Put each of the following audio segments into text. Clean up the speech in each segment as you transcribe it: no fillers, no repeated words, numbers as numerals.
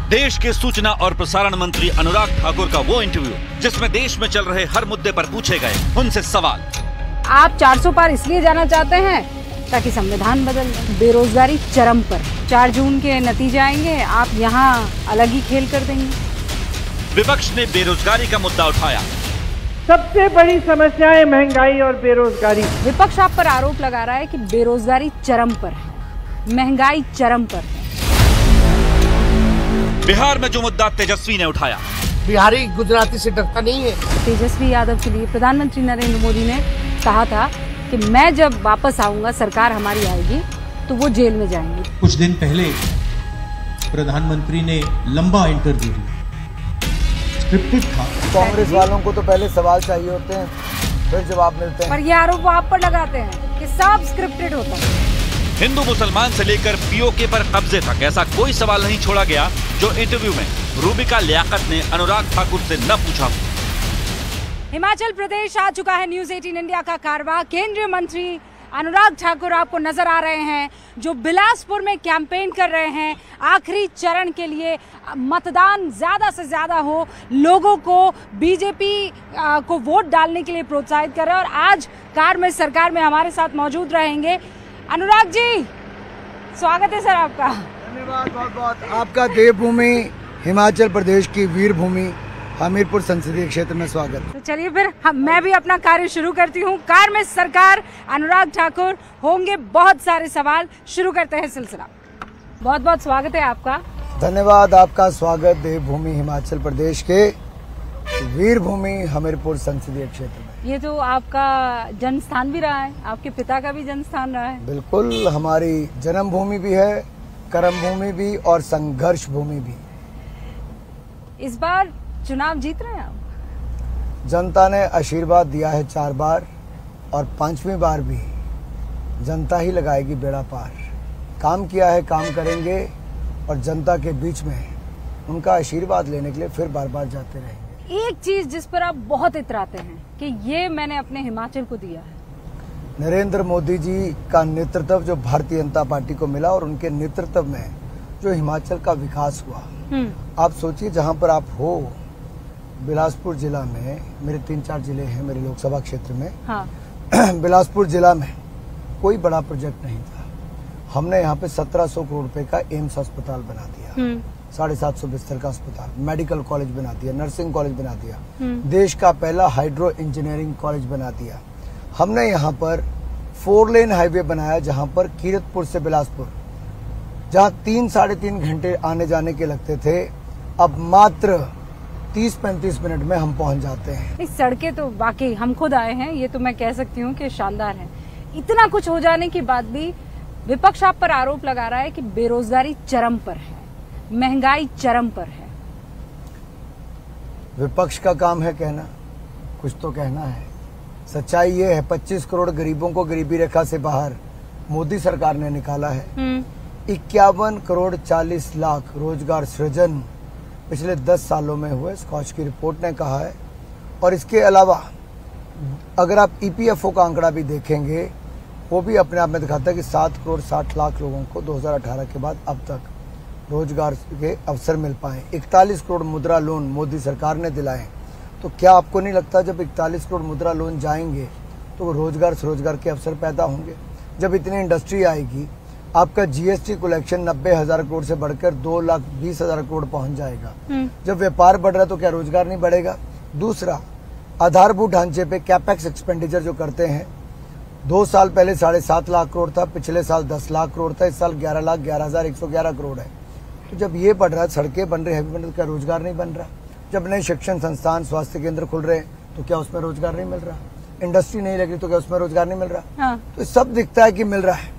देश के सूचना और प्रसारण मंत्री अनुराग ठाकुर का वो इंटरव्यू जिसमें देश में चल रहे हर मुद्दे पर पूछे गए उनसे सवाल। आप 400 पार इसलिए जाना चाहते हैं ताकि संविधान बदल जाए। बेरोजगारी चरम पर, 4 जून के नतीजे आएंगे, आप यहाँ अलग ही खेल कर देंगे। विपक्ष ने बेरोजगारी का मुद्दा उठाया। सबसे बड़ी समस्या है महंगाई और बेरोजगारी। विपक्ष आप पर आरोप लगा रहा है कि बेरोजगारी चरम पर है, महंगाई चरम पर है। बिहार में जो मुद्दा तेजस्वी ने उठाया। बिहारी गुजराती से डरता नहीं है। तेजस्वी यादव के लिए प्रधानमंत्री नरेंद्र मोदी ने कहा था कि मैं जब वापस आऊंगा, सरकार हमारी आएगी, तो वो जेल में जाएंगे। कुछ दिन पहले प्रधानमंत्री ने लंबा इंटरव्यू दिया, स्क्रिप्टेड था। कांग्रेस वालों को तो पहले सवाल चाहिए होते हैं, फिर जवाब मिलते हैं। पर ये आरोप वो आप पर लगाते हैं कि सब स्क्रिप्टेड होता है। हिंदू मुसलमान से लेकर पीओके पर कब्जे तक ऐसा कोई सवाल नहीं छोड़ा गया जो इंटरव्यू में रूबिका लियाकत ने अनुराग ठाकुर से न पूछा। हिमाचल प्रदेश आ चुका है न्यूज़ 18 इंडिया का कारवां। केंद्रीय मंत्री अनुराग ठाकुर आपको नजर आ रहे हैं जो बिलासपुर में कैंपेन कर रहे हैं। आखिरी चरण के लिए मतदान ज्यादा से ज्यादा हो, लोगों को बीजेपी को वोट डालने के लिए प्रोत्साहित कर रहे हैं। और आज कार में सरकार में हमारे साथ मौजूद रहेंगे अनुराग जी। स्वागत है सर आपका। धन्यवाद बहुत बहुत। आपका देवभूमि हिमाचल प्रदेश की वीर भूमि हमीरपुर संसदीय क्षेत्र में स्वागत। तो चलिए फिर मैं भी अपना कार्य शुरू करती हूँ। कार में सरकार, अनुराग ठाकुर, होंगे बहुत सारे सवाल। शुरू करते हैं सिलसिला। बहुत बहुत स्वागत है आपका। धन्यवाद। आपका स्वागत देवभूमि हिमाचल प्रदेश के वीर भूमि हमीरपुर संसदीय क्षेत्र में। ये तो आपका जन्म स्थान भी रहा है, आपके पिता का भी जन्म स्थान रहा है। बिल्कुल, हमारी जन्मभूमि भी है, कर्म भूमि भी और संघर्ष भूमि भी। इस बार चुनाव जीत रहे हैं आप? जनता ने आशीर्वाद दिया है 4 बार और 5वीं बार भी जनता ही लगाएगी बेड़ा पार। काम किया है, काम करेंगे और जनता के बीच में उनका आशीर्वाद लेने के लिए फिर बार बार जाते रहेंगे। एक चीज जिस पर आप बहुत इतराते हैं कि ये मैंने अपने हिमाचल को दिया है। नरेंद्र मोदी जी का नेतृत्व जो भारतीय जनता पार्टी को मिला और उनके नेतृत्व में जो हिमाचल का विकास हुआ। आप सोचिए, जहां पर आप हो, बिलासपुर जिला में, मेरे 3-4 जिले हैं मेरे लोकसभा क्षेत्र में। हाँ। बिलासपुर जिला में कोई बड़ा प्रोजेक्ट नहीं था। हमने यहाँ पे 1700 करोड़ रुपए का एम्स अस्पताल बना दिया, 750 बिस्तर का अस्पताल, मेडिकल कॉलेज बना दिया, नर्सिंग कॉलेज बना दिया, देश का पहला हाइड्रो इंजीनियरिंग कॉलेज बना दिया। हमने यहाँ पर 4 लेन हाईवे बनाया, जहाँ पर कीरतपुर से बिलासपुर, जहाँ 3-3.5 घंटे आने जाने के लगते थे, अब मात्र 30-35 मिनट में हम पहुंच जाते हैं। इस सड़कें तो वाकई हम खुद आए हैं, ये तो मैं कह सकती हूँ कि शानदार है। इतना कुछ हो जाने के बाद भी विपक्ष आप पर आरोप लगा रहा है कि बेरोजगारी चरम पर है, महंगाई चरम पर है। विपक्ष का काम है कहना, कुछ तो कहना है। सच्चाई ये है, 25 करोड़ गरीबों को गरीबी रेखा से बाहर मोदी सरकार ने निकाला है। 51 करोड़ 40 लाख रोजगार सृजन पिछले 10 सालों में हुए, स्कॉच की रिपोर्ट ने कहा है। और इसके अलावा अगर आप ईपीएफओ का आंकड़ा भी देखेंगे, वो भी अपने आप में दिखाता है कि 7 करोड़ 60 लाख लोगों को 2018 के बाद अब तक रोजगार के अवसर मिल पाए। 41 करोड़ मुद्रा लोन मोदी सरकार ने दिलाए। तो क्या आपको नहीं लगता जब 41 करोड़ मुद्रा लोन जाएंगे तो रोजगार स्वरोजगार के अवसर पैदा होंगे? जब इतनी इंडस्ट्री आएगी, आपका जीएसटी कलेक्शन 90,000 करोड़ से बढ़कर 2,20,000 करोड़ पहुंच जाएगा। जब व्यापार बढ़ रहा है तो क्या रोजगार नहीं बढ़ेगा? दूसरा, आधारभूत ढांचे पे कैपेक्स एक्सपेंडिचर जो करते हैं, 2 साल पहले 7.5 लाख करोड़ था, पिछले साल 10 लाख करोड़ था, इस साल 11,11,111 करोड़ है। तो जब ये बढ़ रहा है, सड़कें बन रही है, बन रही, क्या रोजगार नहीं बन रहा? जब नए शिक्षण संस्थान, स्वास्थ्य केंद्र खुल रहे हैं तो क्या उसमें रोजगार नहीं मिल रहा? इंडस्ट्री नहीं लग रही तो क्या उसमें रोजगार नहीं मिल रहा? हाँ। तो सब दिखता है कि मिल रहा है,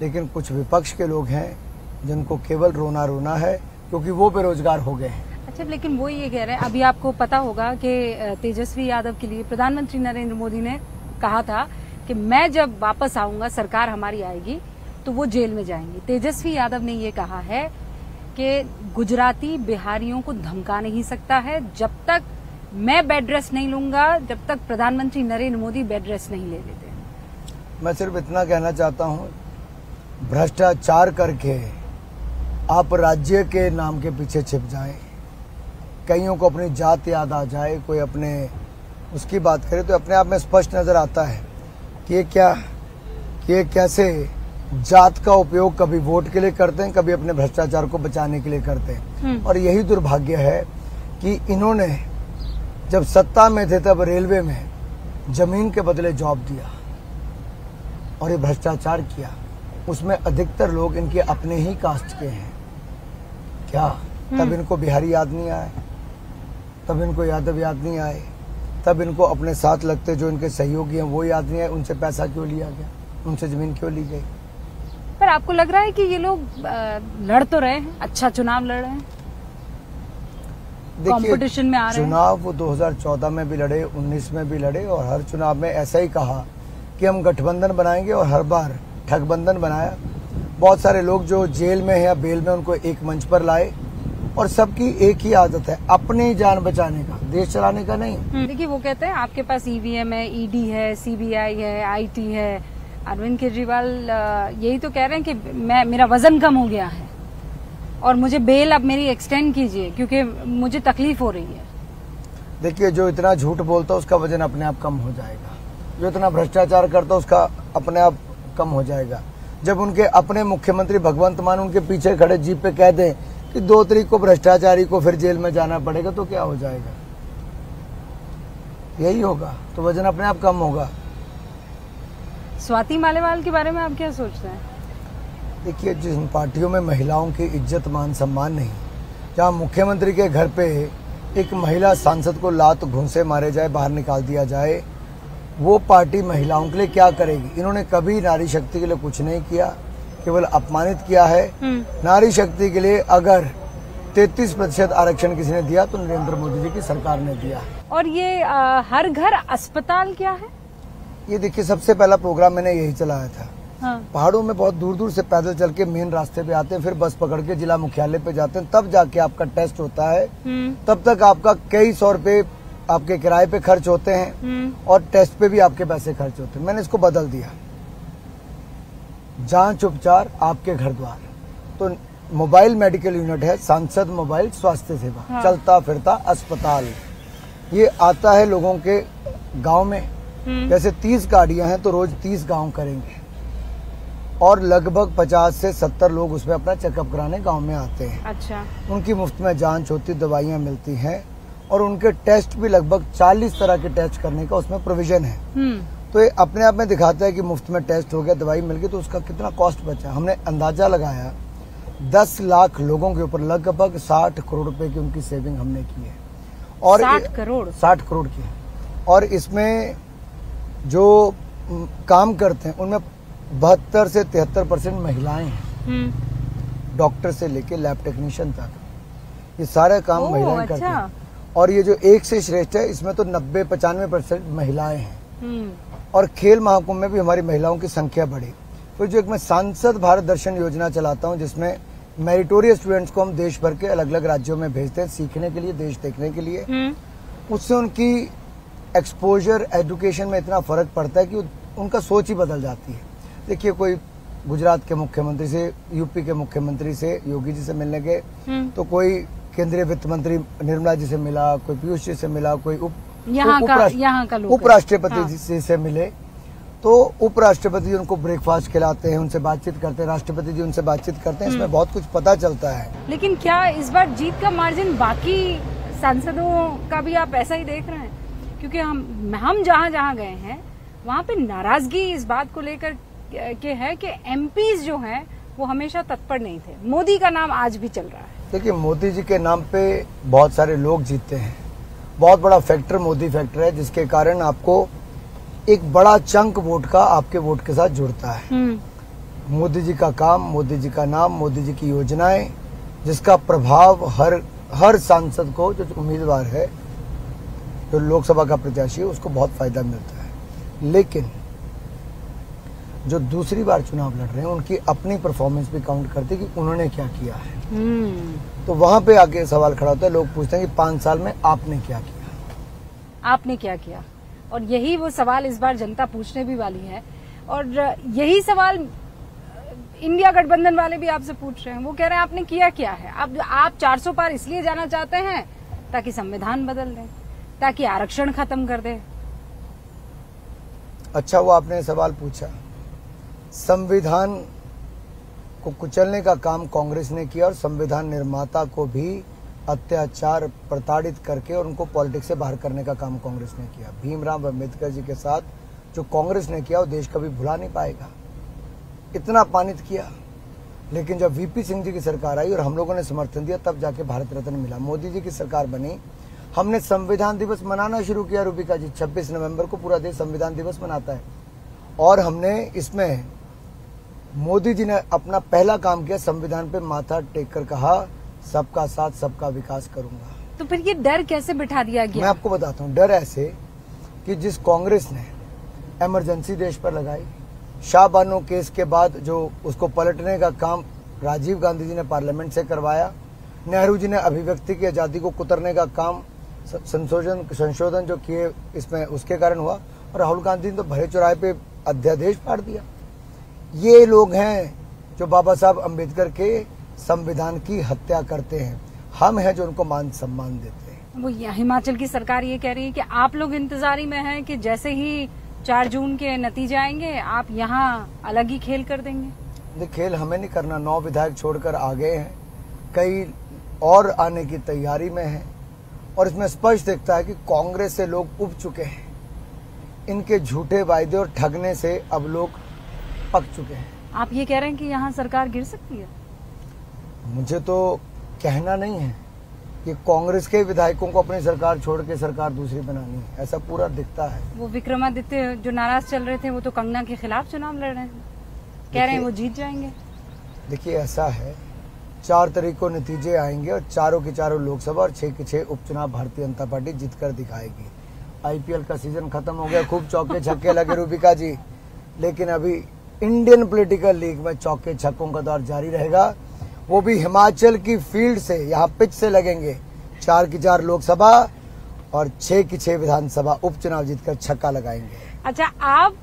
लेकिन कुछ विपक्ष के लोग हैं जिनको केवल रोना रोना है क्योंकि वो बेरोजगार हो गए हैं। अच्छा, लेकिन वो ये कह रहे हैं, अभी आपको पता होगा कि तेजस्वी यादव के लिए प्रधानमंत्री नरेंद्र मोदी ने कहा था कि मैं जब वापस आऊंगा, सरकार हमारी आएगी, तो वो जेल में जाएंगे। तेजस्वी यादव ने ये कहा है कि गुजराती बिहारियों को धमका नहीं सकता है। जब तक मैं बेड रेस्ट नहीं लूंगा, जब तक प्रधानमंत्री नरेंद्र मोदी बेड रेस्ट नहीं ले लेते। मैं सिर्फ इतना कहना चाहता हूँ, भ्रष्टाचार करके आप राज्य के नाम के पीछे छिप जाएं, कईयों को अपनी जात याद आ जाए, कोई अपने उसकी बात करे, तो अपने आप में स्पष्ट नजर आता है कि ये कैसे जात का उपयोग कभी वोट के लिए करते हैं, कभी अपने भ्रष्टाचार को बचाने के लिए करते हैं। और यही दुर्भाग्य है कि इन्होंने जब सत्ता में थे तब रेलवे में जमीन के बदले जॉब दिया और ये भ्रष्टाचार किया। उसमें अधिकतर लोग इनके अपने ही कास्ट के हैं। क्या तब इनको बिहारी याद नहीं आए, तब इनको यादव याद नहीं आए, तब इनको अपने साथ लगते जो इनके सहयोगी हैं वो याद नहीं आए, उनसे पैसा क्यों लिया गया, उनसे जमीन क्यों ली गई? पर आपको लग रहा है कि ये लोग लड़ तो रहे हैं, अच्छा चुनाव लड़ रहे हैं, कंपटीशन में आ रहे हैं? चुनाव वो 2014 में भी लड़े, 19 में भी लड़े और हर चुनाव में ऐसा ही कहा कि हम गठबंधन बनाएंगे और हर बार ठगबंधन बनाया। बहुत सारे लोग जो जेल में है या बेल में उनको एक मंच पर लाए और सबकी एक ही आदत है, अपनी जान बचाने का, देश चलाने का नहीं। देखिए वो कहते हैं आपके पास ईवीएम है, ईडी है, सीबीआई है, आईटी है। अरविंद केजरीवाल यही तो कह रहे हैं कि मेरा वजन कम हो गया है और मुझे बेल अब मेरी एक्सटेंड कीजिए क्योंकि मुझे तकलीफ हो रही है। देखिए जो इतना झूठ बोलता है उसका वजन अपने आप कम हो जाएगा, जो इतना भ्रष्टाचार करता है उसका अपने आप कम हो जाएगा। जब उनके अपने मुख्यमंत्री भगवंत मान उनके पीछे खड़े जीप पे कह दें कि 2 तारीख को भ्रष्टाचारी को फिर जेल में जाना पड़ेगा तो क्या हो जाएगा? यही होगा, तो वजन अपने आप कम होगा। स्वाति मालेवाल के बारे में आप क्या सोचते हैं? देखिए जिन पार्टियों में महिलाओं की इज्जत मान सम्मान नहीं, जहाँ मुख्यमंत्री के घर पे एक महिला सांसद को लात घूंसे मारे जाए, बाहर निकाल दिया जाए, वो पार्टी महिलाओं के लिए क्या करेगी? इन्होंने कभी नारी शक्ति के लिए कुछ नहीं किया, केवल अपमानित किया है। नारी शक्ति के लिए अगर 33% आरक्षण किसी ने दिया तो नरेंद्र मोदी जी की सरकार ने दिया। और ये हर घर अस्पताल क्या है? ये देखिए सबसे पहला प्रोग्राम मैंने यही चलाया था। हाँ। पहाड़ों में बहुत दूर दूर से पैदल चल के मेन रास्ते पे आते हैं, फिर बस पकड़ के जिला मुख्यालय पे जाते हैं, तब जाके आपका टेस्ट होता है। तब तक आपका कई 100 रुपए आपके किराए पे खर्च होते हैं और टेस्ट पे भी आपके पैसे खर्च होते हैं। मैंने इसको बदल दिया, जांच उपचार आपके घर द्वार। तो मोबाइल मेडिकल यूनिट है, सांसद मोबाइल स्वास्थ्य सेवा। हाँ। चलता फिरता अस्पताल, ये आता है लोगों के गांव में। जैसे 30 गाड़ियां हैं तो रोज 30 गांव करेंगे और लगभग 50 से 70 लोग उसमें अपना चेकअप कराने गांव में आते हैं। अच्छा। उनकी मुफ्त में जांच होती, दवाइयां मिलती हैं और उनके टेस्ट भी लगभग 40 तरह के टेस्ट करने का उसमें प्रोविजन है। तो ये अपने आप में दिखाता है कि मुफ्त में टेस्ट हो गया, दवाई मिल गई, तो उसका कितना कॉस्ट बचा। हमने अंदाजा लगाया 10 लाख लोगों के ऊपर लगभग 60 करोड़ रुपए की उनकी सेविंग हमने की है। और 60 करोड़ की। और इसमें जो काम करते हैं उनमें 72 से 73% महिलाएं हैं, डॉक्टर से लेके लैब टेक्नीशियन तक, ये सारे काम महिलाएं करती हैं। और ये जो एक से श्रेष्ठ है इसमें तो 90-95% महिलाएं हैं। और खेल महाकुंभ में भी हमारी महिलाओं की संख्या बढ़ी। तो जो एक मैं सांसद भारत दर्शन योजना चलाता हूँ जिसमें मेरिटोरियस स्टूडेंट्स को हम देश भर के अलग अलग राज्यों में भेजते हैं सीखने के लिए, देश देखने के लिए। उससे उनकी एक्सपोजर एजुकेशन में इतना फर्क पड़ता है कि उनका सोच ही बदल जाती है। देखिए कोई गुजरात के मुख्यमंत्री से, यूपी के मुख्यमंत्री से, योगी जी से मिलने गए तो कोई केंद्रीय वित्त मंत्री निर्मला जी से मिला, कोई पीयूष जी से मिला, कोई उपराष्ट्रपति जी से मिले, तो उपराष्ट्रपति जी उनको ब्रेकफास्ट खिलाते हैं, उनसे बातचीत करते हैं, राष्ट्रपति जी उनसे बातचीत करते हैं। इसमें बहुत कुछ पता चलता है। लेकिन क्या इस बार जीत का मार्जिन बाकी सांसदों का भी आप ऐसा ही देख रहे हैं? क्योंकि हम जहाँ जहाँ गए हैं वहाँ पे नाराजगी इस बात को लेकर के है कि एमपीज जो हैं वो हमेशा तत्पर नहीं थे। मोदी का नाम आज भी चल रहा है। देखिए मोदी जी के नाम पे बहुत सारे लोग जीतते हैं। बहुत बड़ा फैक्टर मोदी फैक्टर है जिसके कारण आपको एक बड़ा चंक वोट का आपके वोट के साथ जुड़ता है। मोदी जी का काम, मोदी जी का नाम, मोदी जी की योजनाएं, जिसका प्रभाव हर सांसद को, जो उम्मीदवार है, जो लोकसभा का प्रत्याशी है, उसको बहुत फायदा मिलता है। लेकिन जो दूसरी बार चुनाव लड़ रहे हैं उनकी अपनी परफॉर्मेंस भी काउंट करती है कि उन्होंने क्या किया है। तो वहां पे आके सवाल खड़ा होता है, लोग पूछते हैं कि 5 साल में आपने क्या किया, आपने क्या किया। और यही वो सवाल इस बार जनता पूछने भी वाली है। और यही सवाल इंडिया गठबंधन वाले भी आपसे पूछ रहे हैं, वो कह रहे हैं आपने किया क्या है। आप 400 पार इसलिए जाना चाहते हैं ताकि संविधान बदल दें, ताकि आरक्षण खत्म कर दे। अच्छा, वो आपने सवाल पूछा। संविधान को कुचलने का काम कांग्रेस ने किया और संविधान निर्माता को भी अत्याचार प्रताड़ित करके और उनको पॉलिटिक्स से बाहर करने का काम कांग्रेस ने किया। भीमराव अम्बेडकर जी के साथ जो कांग्रेस ने किया वो देश कभी भुला नहीं पाएगा। इतना अपमानित किया, लेकिन जब वीपी सिंह जी की सरकार आई और हम लोगों ने समर्थन दिया तब जाके भारत रत्न मिला। मोदी जी की सरकार बनी, हमने संविधान दिवस मनाना शुरू किया। रूबिका जी, 26 नवंबर को पूरा देश संविधान दिवस मनाता है और हमने इसमें मोदी जी ने अपना पहला काम किया, संविधान पे माथा टेक कर कहा सबका साथ सबका विकास करूंगा। तो फिर ये डर कैसे बिठा दिया गया? मैं आपको बताता हूँ। डर ऐसे कि जिस कांग्रेस ने इमरजेंसी देश पर लगाई, शाहबानो केस के बाद जो उसको पलटने का काम राजीव गांधी जी ने पार्लियामेंट से करवाया, नेहरू जी ने अभिव्यक्ति की आजादी को कुतरने का काम संशोधन जो किए इसमें उसके कारण हुआ, और राहुल गांधी ने तो भरे चौराहे पे अध्यादेश फाड़ दिया। ये लोग हैं जो बाबा साहब अम्बेडकर के संविधान की हत्या करते हैं। हम हैं जो उनको मान सम्मान देते हैं। वो हिमाचल की सरकार ये कह रही है कि आप लोग इंतजारी में हैं कि जैसे ही 4 जून के नतीजे आएंगे आप यहाँ अलग ही खेल कर देंगे। देखिए, खेल हमें नहीं करना। 9 विधायक छोड़कर आ गए हैं, कई और आने की तैयारी में हैं और इसमें स्पष्ट दिखता है कि कांग्रेस से लोग उब चुके हैं। इनके झूठे वायदे और ठगने से अब लोग पक चुके हैं। आप ये कह रहे हैं कि यहाँ सरकार गिर सकती है? मुझे तो कहना नहीं है कि कांग्रेस के विधायकों को अपनी सरकार छोड़ के सरकार दूसरी बनानी है, ऐसा पूरा दिखता है। वो विक्रमादित्य जो नाराज चल रहे थे वो तो कंगना के खिलाफ चुनाव लड़ रहे हैं, कह रहे हैं वो जीत जाएंगे। देखिए, ऐसा है 4 तारीख को नतीजे आएंगे और चारों के चारों लोकसभा और 6 के 6 उपचुनाव भारतीय जनता पार्टी जीत कर दिखाएगी। IPL का सीजन खत्म हो गया, खूब चौके छक्के लगे रूबिका जी, लेकिन अभी इंडियन पॉलिटिकल लीग में चौके छक्कों का दौर जारी रहेगा। वो भी हिमाचल की फील्ड से, यहाँ पिच से लगेंगे। 4 की 4 लोकसभा और 6 की 6 विधानसभा उपचुनाव जीतकर छक्का लगाएंगे। अच्छा, आप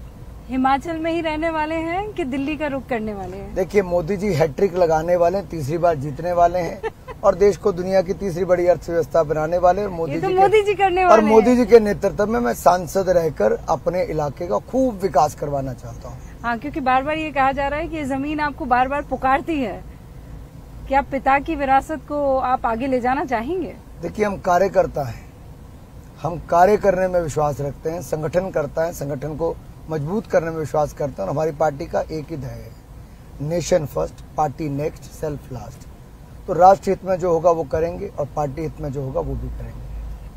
हिमाचल में ही रहने वाले हैं कि दिल्ली का रुख करने वाले हैं? देखिए, मोदी जी हैट्रिक लगाने वाले हैं, तीसरी बार जीतने वाले हैं और देश को दुनिया की तीसरी बड़ी अर्थव्यवस्था बनाने वाले हैं। मोदी जी करने वाले और मोदी जी के नेतृत्व में मैं सांसद रहकर अपने इलाके का खूब विकास करवाना चाहता हूँ। हाँ, क्योंकि बार बार ये कहा जा रहा है कि ये जमीन आपको बार बार पुकारती है। क्या पिता की विरासत को आप आगे ले जाना चाहेंगे? देखिए, हम कार्यकर्ता हैं, हम कार्य करने में विश्वास रखते हैं, संगठन करता है, संगठन को मजबूत करने में विश्वास करते हैं और हमारी पार्टी का एक ही ध्येय है, nation first, party next, self last. तो राष्ट्र हित में जो होगा वो करेंगे और पार्टी हित में जो होगा वो भी करेंगे।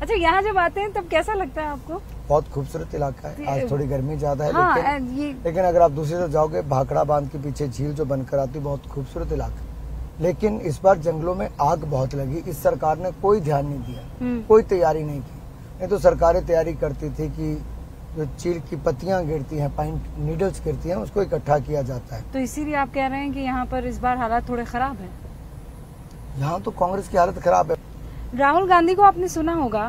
अच्छा, यहाँ जब आते हैं तब कैसा लगता है आपको? बहुत खूबसूरत इलाका है। आज थोड़ी गर्मी ज्यादा है, हाँ, लेकिन अगर आप दूसरी तरफ जाओगे, भाखड़ा बांध के पीछे झील जो बनकर आती, बहुत खूबसूरत इलाका। लेकिन इस बार जंगलों में आग बहुत लगी। इस सरकार ने कोई ध्यान नहीं दिया, कोई तैयारी नहीं की। नहीं तो सरकारें तैयारी करती थी कि जो चील की पत्तियां गिरती हैं, पाइन नीडल्स गिरती हैं, उसको इकट्ठा किया जाता है। तो इसीलिए आप कह रहे हैं कि यहाँ पर इस बार हालात थोड़े खराब हैं? यहाँ तो कांग्रेस की हालत खराब है। राहुल गांधी को आपने सुना होगा,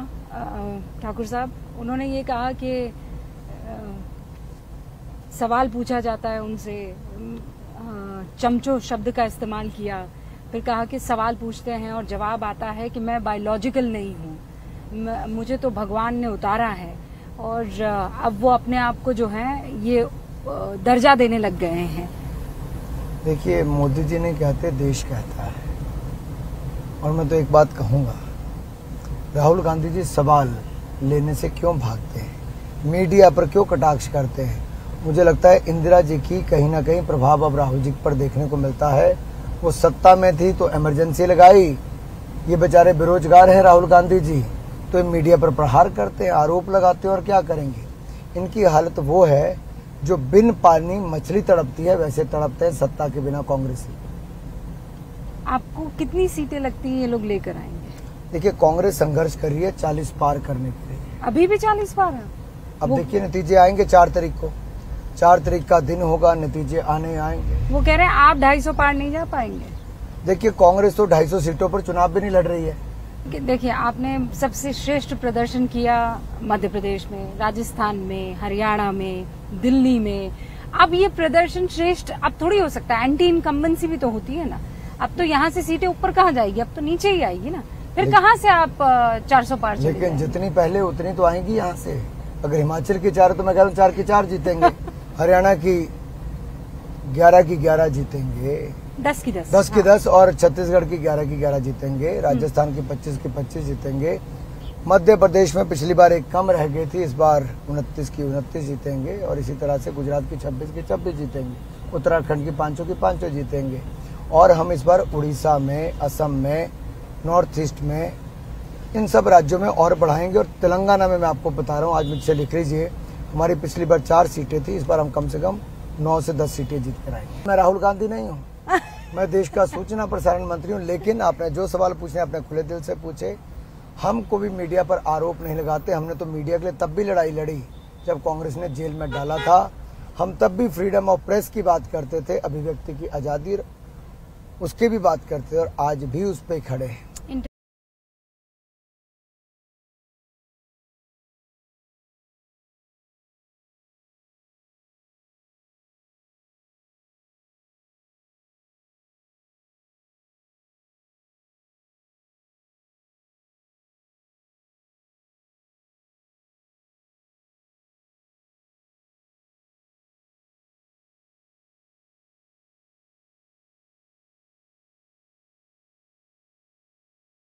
ठाकुर साहब, उन्होंने ये कहा कि सवाल पूछा जाता है उनसे, चमचो शब्द का इस्तेमाल किया, फिर कहा कि सवाल पूछते हैं और जवाब आता है कि मैं बायोलॉजिकल नहीं हूँ, मुझे तो भगवान ने उतारा है, और अब वो अपने आप को जो है ये दर्जा देने लग गए हैं। देखिए, मोदी जी ने कहते देश कहता है, और मैं तो एक बात कहूँगा, राहुल गांधी जी सवाल लेने से क्यों भागते हैं, मीडिया पर क्यों कटाक्ष करते हैं? मुझे लगता है इंदिरा जी की कहीं ना कहीं प्रभाव अब राहुल जी पर देखने को मिलता है। वो सत्ता में थी तो इमरजेंसी लगाई, ये बेचारे बेरोजगार हैं राहुल गांधी जी, तो ये मीडिया पर प्रहार करते हैं, आरोप लगाते हैं, और क्या करेंगे? इनकी हालत वो है जो बिन पानी मछली तड़पती है, वैसे तड़पते हैं सत्ता के बिना कांग्रेसी। आपको कितनी सीटें लगती है ये लोग लेकर आएंगे? देखिए, कांग्रेस संघर्ष कर रही है 40 पार करने के लिए। अभी भी 40 पार है? अब देखिए, नतीजे आएंगे 4 तारीख को, 4 तारीख का दिन होगा, नतीजे आने आएंगे। वो कह रहे हैं आप 250 पार नहीं जा पाएंगे। देखिए, कांग्रेस तो 250 सीटों पर चुनाव भी नहीं लड़ रही है। देखिए, आपने सबसे श्रेष्ठ प्रदर्शन किया मध्य प्रदेश में, राजस्थान में, हरियाणा में, दिल्ली में, अब ये प्रदर्शन श्रेष्ठ अब थोड़ी हो सकता है, एंटी इनकम्बेंसी भी तो होती है ना। अब तो यहाँ से सीटें ऊपर कहाँ जाएगी, अब तो नीचे ही आएगी ना, फिर कहाँ से आप 400 पार चले लेकिन जितनी पहले उतनी तो आएंगी यहाँ से। अगर हिमाचल की 4 तो मैं कह रहा हूँ 4 की 4 जीतेंगे, हरियाणा की 11 की 11 जीतेंगे, 10 की 10, 10 की 10, और छत्तीसगढ़ की 11 की 11 जीतेंगे, राजस्थान की 25 की 25 जीतेंगे। मध्य प्रदेश में पिछली बार एक कम रह गई थी, इस बार 29 की 29 जीतेंगे, और इसी तरह से गुजरात की 26 की 26 जीतेंगे, उत्तराखंड की 5 की 5 जीतेंगे। और हम इस बार उड़ीसा में, असम में, नॉर्थ ईस्ट में, इन सब राज्यों में और बढ़ाएंगे। और तेलंगाना में मैं आपको बता रहा हूँ, आज मुझसे लिख लीजिए, हमारी पिछली बार 4 सीटें थी, इस बार हम कम से कम 9 से 10 सीटें जीत कर आएंगे। मैं राहुल गांधी नहीं हूँ, मैं देश का सूचना प्रसारण मंत्री हूँ। लेकिन आपने जो सवाल पूछे अपने खुले दिल से पूछे। हम को भी मीडिया पर आरोप नहीं लगाते। हमने तो मीडिया के लिए तब भी लड़ाई लड़ी जब कांग्रेस ने जेल में डाला था। हम तब भी फ्रीडम ऑफ प्रेस की बात करते थे, अभिव्यक्ति की आज़ादी उसकी भी बात करते थे, और आज भी उस पर खड़े हैं।